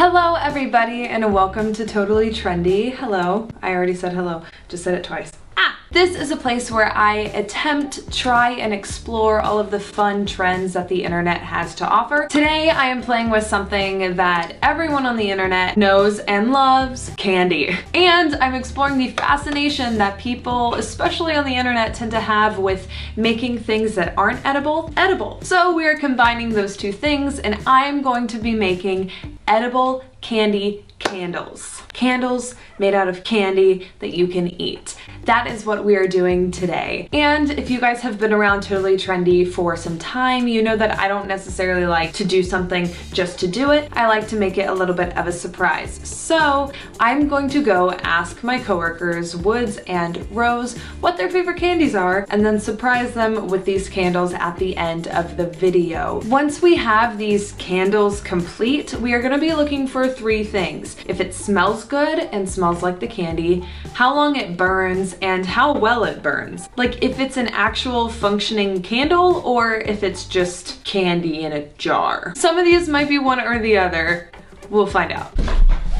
Hello everybody and welcome to Totally Trendy. Hello. I already said hello. Just said it twice. This is a place where I attempt, try, and explore all of the fun trends that the internet has to offer. Today I am playing with something that everyone on the internet knows and loves, candy. And I'm exploring the fascination that people, especially on the internet, tend to have with making things that aren't edible, edible. So we are combining those two things and I'm going to be making edible candy candles. Candles made out of candy that you can eat. That is what we are doing today. And if you guys have been around Totally Trendy for some time, you know that I don't necessarily like to do something just to do it. I like to make it a little bit of a surprise. So I'm going to go ask my coworkers, Woods and Rose, what their favorite candies are, and then surprise them with these candles at the end of the video. Once we have these candles complete, we are gonna be looking for three things. If it smells good and smells like the candy, how long it burns, and how well it burns. Like if it's an actual functioning candle or if it's just candy in a jar. Some of these might be one or the other. We'll find out.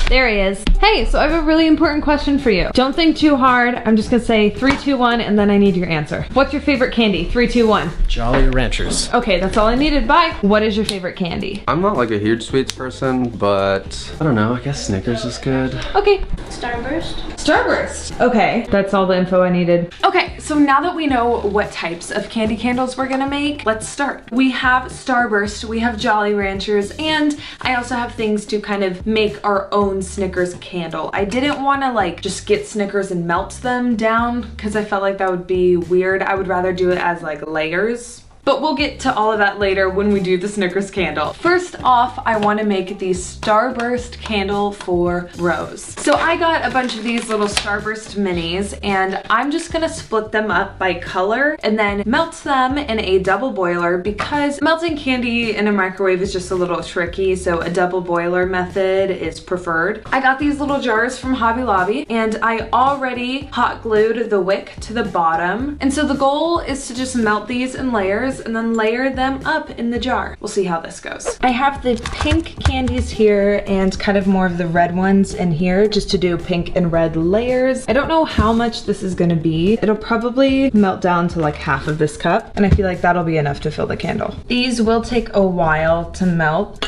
There he is. Hey, so I have a really important question for you. Don't think too hard. I'm just gonna say 3, 2, 1, and then I need your answer. What's your favorite candy? 3, 2, 1. Jolly Ranchers. Okay, that's all I needed. Bye. What is your favorite candy? I'm not like a huge sweets person, but I don't know, I guess Snickers is good. Okay. Starburst. Starburst. Okay, that's all the info I needed. Okay, so now that we know what types of candy candles we're gonna make, let's start. We have Starburst, we have Jolly Ranchers, and I also have things to kind of make our own Snickers candle. I didn't want to like just get Snickers and melt them down because I felt like that would be weird. I would rather do it as like layers. But we'll get to all of that later when we do the Snickers candle. First off, I want to make the Starburst candle for Rose. So I got a bunch of these little Starburst minis and I'm just gonna split them up by color and then melt them in a double boiler because melting candy in a microwave is just a little tricky, so a double boiler method is preferred. I got these little jars from Hobby Lobby and I already hot glued the wick to the bottom. And so the goal is to just melt these in layers and then layer them up in the jar. We'll see how this goes. I have the pink candies here and kind of more of the red ones in here just to do pink and red layers. I don't know how much this is gonna be. It'll probably melt down to like half of this cup and I feel like that'll be enough to fill the candle. These will take a while to melt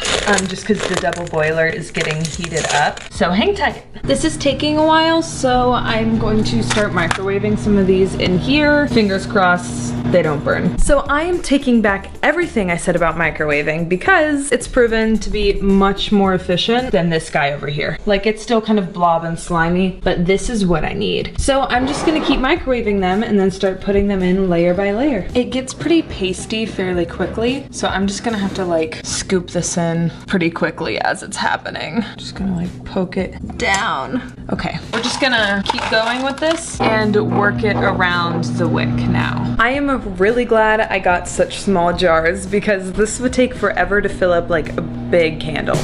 just because the double boiler is getting heated up. So hang tight. This is taking a while, so I'm going to start microwaving some of these in here. Fingers crossed they don't burn. So I am taking back everything I said about microwaving because it's proven to be much more efficient than this guy over here. Like it's still kind of blob and slimy, but this is what I need. So I'm just gonna keep microwaving them and then start putting them in layer by layer. It gets pretty pasty fairly quickly, so I'm just gonna have to like scoop this in pretty quickly as it's happening. Just gonna like poke it down. Okay, we're just gonna keep going with this and work it around the wick now. I am really glad I got such small jars because this would take forever to fill up like a big candle.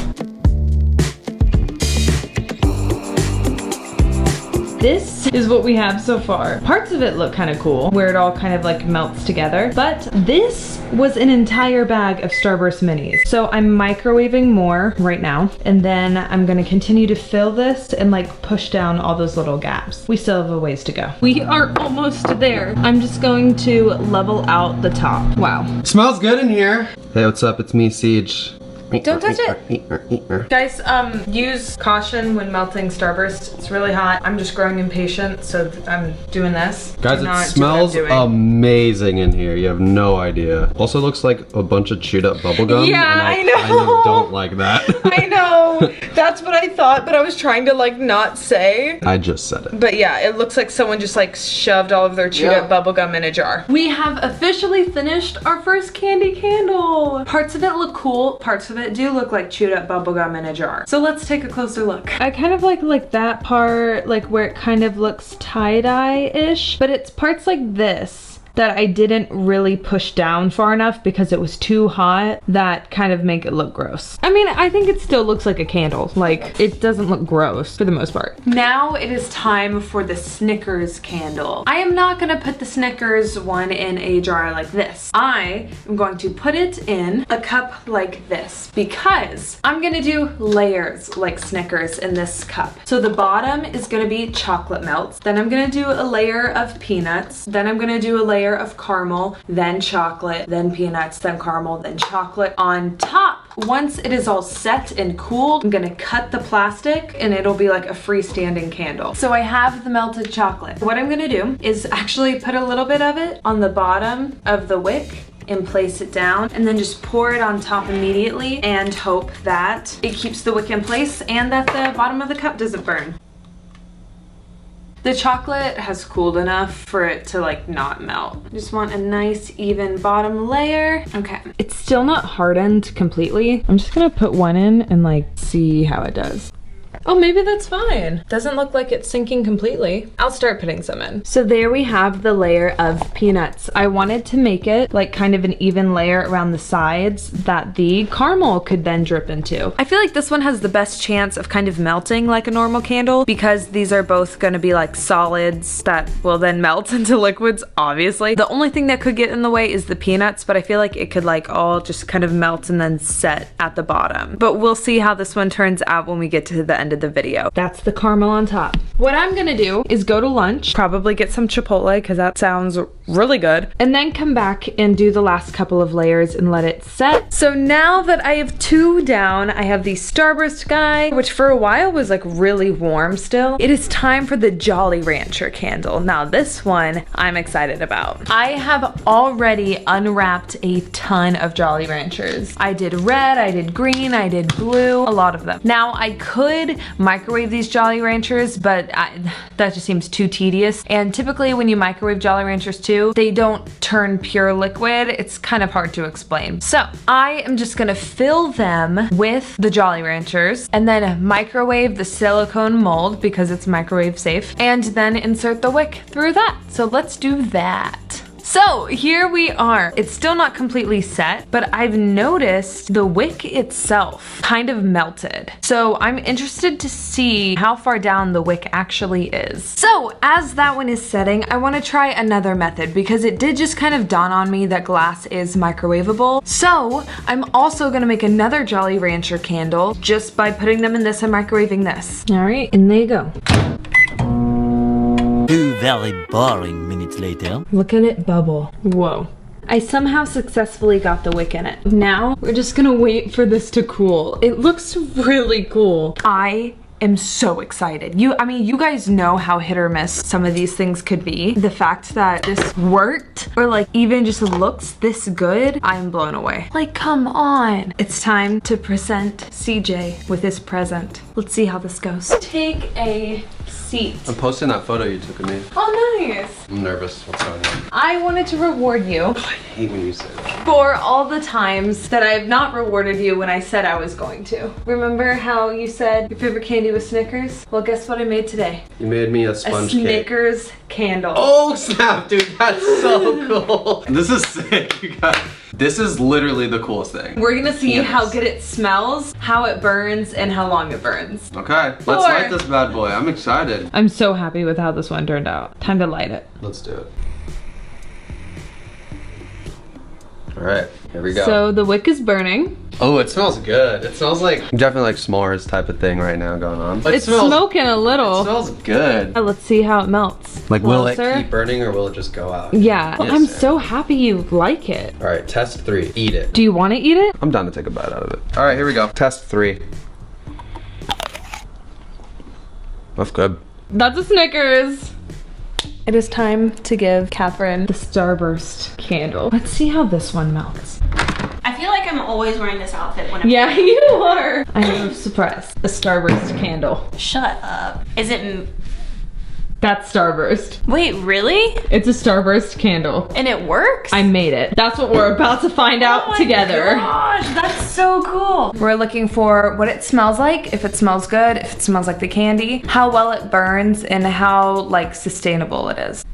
This is what we have so far. Parts of it look kind of cool, where it all kind of like melts together, but this was an entire bag of Starburst minis. So I'm microwaving more right now, and then I'm gonna continue to fill this and like push down all those little gaps. We still have a ways to go. We are almost there. I'm just going to level out the top. Wow. Smells good in here. Hey, what's up? It's me, Siege. Don't touch it. Guys, use caution when melting Starburst. It's really hot. I'm just growing impatient, so I'm doing this. Guys, it smells amazing in here. You have no idea. Also looks like a bunch of chewed up bubble gum. Yeah, and I know. kind of don't like that. I know. That's what I thought, but I was trying to like not say. I just said it. But yeah, it looks like someone just like shoved all of their chewed up bubble gum in a jar. We have officially finished our first candy candle. Parts of it look cool. Parts of it do look like chewed up bubblegum in a jar. So let's take a closer look. I kind of like that part, like where it kind of looks tie-dye-ish, but it's parts like this that I didn't really push down far enough because it was too hot that kind of make it look gross. I mean, I think it still looks like a candle. Like, it doesn't look gross for the most part. Now it is time for the Snickers candle. I am not gonna put the Snickers one in a jar like this. I am going to put it in a cup like this because I'm gonna do layers like Snickers in this cup. So the bottom is gonna be chocolate melts. Then I'm gonna do a layer of peanuts. Then I'm gonna do a layer of caramel, then chocolate, then peanuts, then caramel, then chocolate on top. Once it is all set and cooled, I'm gonna cut the plastic and it'll be like a freestanding candle. So I have the melted chocolate. What I'm gonna do is actually put a little bit of it on the bottom of the wick and place it down and then just pour it on top immediately and hope that it keeps the wick in place and that the bottom of the cup doesn't burn. The chocolate has cooled enough for it to like not melt. Just want a nice even bottom layer. Okay. It's still not hardened completely. I'm just gonna put one in and like see how it does. Oh, maybe that's fine. Doesn't look like it's sinking completely. I'll start putting some in. So there we have the layer of peanuts. I wanted to make it like kind of an even layer around the sides that the caramel could then drip into. I feel like this one has the best chance of kind of melting like a normal candle because these are both gonna be like solids that will then melt into liquids, obviously. The only thing that could get in the way is the peanuts, but I feel like it could like all just kind of melt and then set at the bottom. But we'll see how this one turns out when we get to the end of the video. That's the caramel on top. What I'm gonna do is go to lunch, probably get some Chipotle because that sounds really good, and then come back and do the last couple of layers and let it set. So now that I have two down, I have the Starburst guy, which for a while was like really warm still. It is time for the Jolly Rancher candle. Now this one I'm excited about. I have already unwrapped a ton of Jolly Ranchers. I did red, I did green, I did blue, a lot of them. Now I could microwave these Jolly Ranchers, but that just seems too tedious. And typically when you microwave Jolly Ranchers too, they don't turn pure liquid. It's kind of hard to explain. So I am just gonna fill them with the Jolly Ranchers and then microwave the silicone mold because it's microwave safe, and then insert the wick through that. So let's do that. So here we are. It's still not completely set, but I've noticed the wick itself kind of melted. So I'm interested to see how far down the wick actually is. So as that one is setting, I want to try another method because it did just kind of dawn on me that glass is microwavable. So I'm also gonna make another Jolly Rancher candle just by putting them in this and microwaving this. All right, and there you go. 2 very boring minutes later. Look at it bubble. Whoa. I somehow successfully got the wick in it. Now we're just gonna wait for this to cool. It looks really cool. I am so excited. I mean, you guys know how hit or miss some of these things could be. The fact that this worked or like even just looks this good, I'm blown away. Like, come on. It's time to present CJ with his present. Let's see how this goes. Take a seat. I'm posting that photo you took of me. Oh, nice. I'm nervous. What's going on? I wanted to reward you I hate when you say that. for all the times that I have not rewarded you when I said I was going to. Remember how you said your favorite candy was Snickers? Well, guess what I made today? You made me a sponge cake. Snickers candle. Oh snap, dude, that's so cool. This is sick, you guys. This is literally the coolest thing. We're gonna see how good it smells, how it burns, and how long it burns. Okay, let's light this bad boy. I'm excited. I'm so happy with how this one turned out. Time to light it. Let's do it. All right, here we go. So the wick is burning. Oh, it smells good. It smells like definitely like s'mores type of thing right now going on. It's smoking a little. It smells good. Let's see how it melts. Like, will it keep burning or will it just go out? Yeah, Yes, I'm sir. so happy you like it. All right, test 3. Eat it. Do you want to eat it? I'm down to take a bite out of it. All right, here we go. Test 3. That's good. That's a Snickers. It is time to give Catherine the Starburst candle. Let's see how this one melts. I feel like I'm always wearing this outfit whenever. Yeah, you are. I have a surprise. A Starburst candle. Shut up. Is it? That's Starburst. Wait, really? It's a Starburst candle. And it works? I made it. That's what we're about to find out together. Gosh, that's so cool. We're looking for what it smells like, if it smells good, if it smells like the candy, how well it burns, and how like sustainable it is.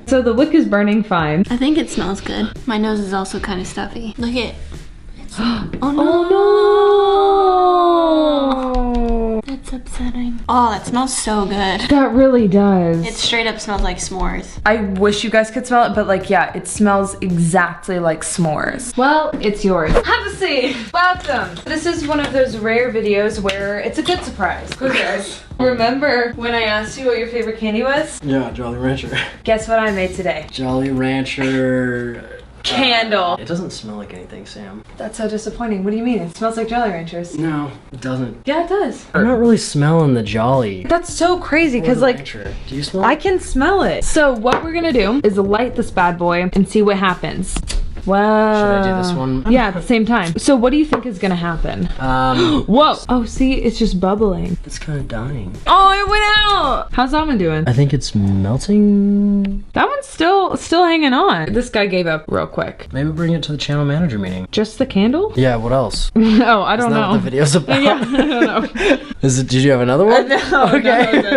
So the wick is burning fine. I think it smells good. My nose is also kind of stuffy. Look at. Oh no! That's upsetting. Oh, that smells so good. That really does. It straight up smells like s'mores. I wish you guys could smell it, but like, yeah, it smells exactly like s'mores. Well, it's yours. Have a seat. Welcome. This is one of those rare videos where it's a good surprise. Okay. Remember when I asked you what your favorite candy was? Yeah, Jolly Rancher. Guess what I made today? Jolly Rancher. Candle. It doesn't smell like anything, Sam. That's so disappointing. What do you mean? It smells like Jolly Ranchers. No, it doesn't. Yeah, it does. I'm not really smelling the Jolly. That's so crazy because Or the like, Rancher. Do you smell I it? can smell it. So what we're gonna do is light this bad boy and see what happens. Wow. Should I do this one? Yeah, at the same time. So what do you think is gonna happen? Whoa. Oh, see, it's just bubbling. It's kind of dying. Oh, it went out. How's that one doing? I think it's melting. That one's still hanging on. This guy gave up real quick. Maybe bring it to the channel manager meeting. Just the candle? Yeah, what else? Oh, I don't Isn't that know. what the video's about? Yeah, I don't know. Did you have another one? No, Okay. no,